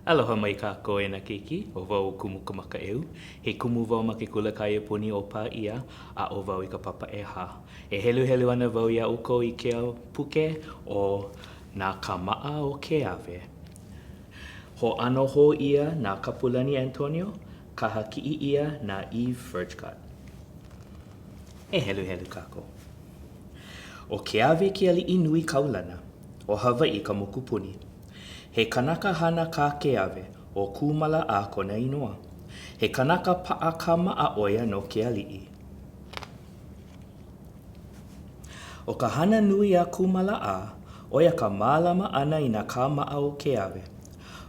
Aloha mai Kākou e na keiki, o wau Kumu Kamakaʻeu. He kumu wau ma ke kula kaia puni o pā ia, a o wau I ka papa e ha. E heluhelu ana wau ia uko I ke puke o nā Kāmaʻa o Keawe. Ho ano ho ia nā Kapulani Antonio, ka haki'i ia nā Eve Furchcott. E heluhelu Kākou. O Keawe ke ali'i nui kaulana, o Hawaii ka mokupuni. He kanaka hana ka Keawe o kumala a kona inoa. He kanaka pa'a Kāmaʻa oia no ke ali'i. O ka hana nui a kumala a, oia ka mālama ana I nā Kāmaʻa o Keawe.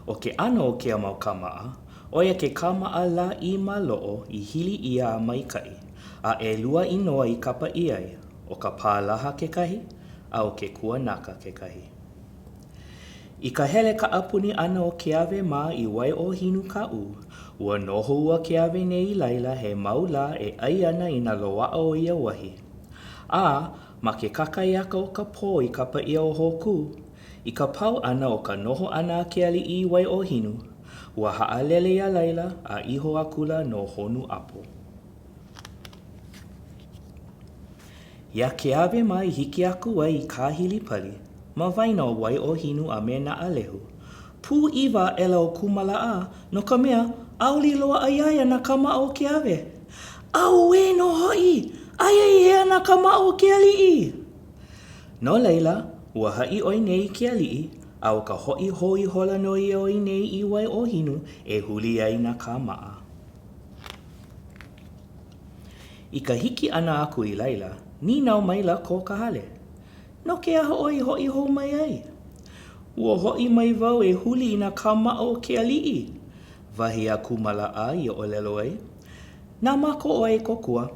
O ke ano o ke mau Kāmaʻa, oia ke Kāmaʻa la I malo'o I hili ia a maika'i, a e lua inoa I kapa iai, o ka pālaha kekahi, a o ke kuanaka kekahi. I ka hele ka apuni ana o Keawe ma I wai o hinu ka'u, ua noho ua Keawe nei I laila he maula e ai ana I nā loa'a o ia wahi. A, ma ke kakaiaka o ka pō I kapa ia o hoku, I ka pau ana o ka noho ana ke ali'i wai o hinu, ua ha'alele ia laila a iho akula no honu apo. Ia Keawe mai hiki aku ai I kāhili pali, ma waina o wai o hinu a me na alehu. Pū iwa ela o kumala a, no ka mea, auli loa a iaia na Kāmaʻa o Keawe. Au e no hoi, aia I hea na Kāmaʻa o ke ali'i. No leila, ua ha'i oi nei ke ali'i, a o ka hoi hoi hola no I oi nei I wai o hinu e huli ai na Kāmaʻa. I ka hiki ana aku I laila, ni nau maila ko ka hale. No ke aha oi hoi ho mai ai. Ua hoi mai wau e huli I nā Kāmaʻa o ke ali'i. Wahi a kumala a I o lelo ai. Nā mako oi kokua.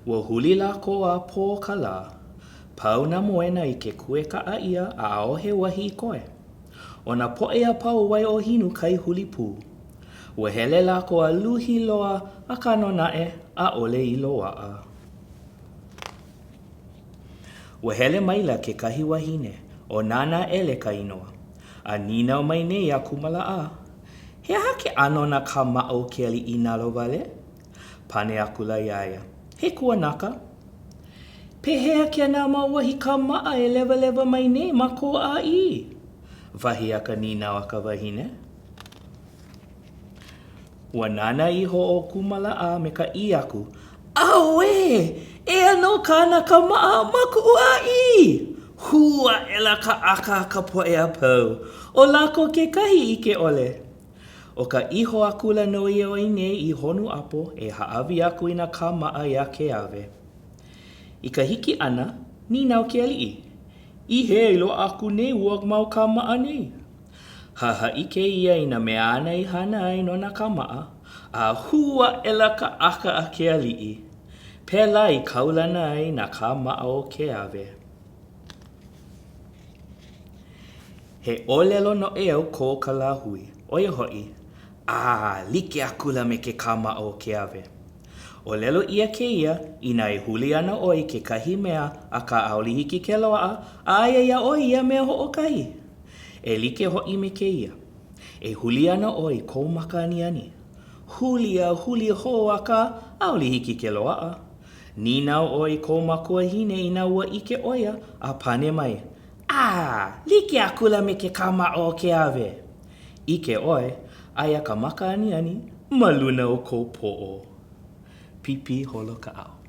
Ua huli la ko a pō ka la. Pau na moena I ke kue ka a ia a aohe wahi I koe. O na poe a pau wai o hinu kai huli pū. Ua hele la ko a luhi loa a kano nae a ole I loa a. Ua hele maila ke kahi wahine, o nana ele ka inoa. A ninau mai nei a kumala a. He aha ke ano na Kāmaʻa o ke ali'i nalo wale? Pane akula iaia. He kuanaka. Pehea ke nā mauahi Kāmaʻa e lewa mai nei ma ko a I. Wahi a ka ninau a ka wahine. Ua nana iho o kumala a me ka I aku. Awe! E ano ka na Kāmaʻa maku a I! Hua ela ka aka ka poe a pau. O lako ke kahi I ke ole. O ka iho akula no I oi nei I honu apo e haawi aku I nā Kāmaʻa ia Keawe. I ka hiki ana, ni nau ke ali'i. I he ilo aku nei ua mau Kāmaʻa nei. Haha I ke ia I nā mea ana I hana ai no nā Kāmaʻa. A hua ela ka aka a ke ali'i. Pēlā I kaulana ai nā Kāmaʻa o Keawe. He olelo no e au ko ka lahui. Oia hoi, like akula me ke Kāmaʻa o Keawe. O lelo ia ke ia, ina e huli ana oi ke kahi mea a ka auli hiki ke loa'a, a aia ia oi ia mea ho'okahi. E like hoi me ke ia. E huli ana oi ko makani ani. Huli ho a ka auli hiki ke loa'a. Ninau oi ko makua hine ina ua ike oia a pane mai. Like akula me ke Kāmaʻa o Keawe. Ike oi, aia ka maka ani ma luna o ko po'o. Pipi holo ka'au.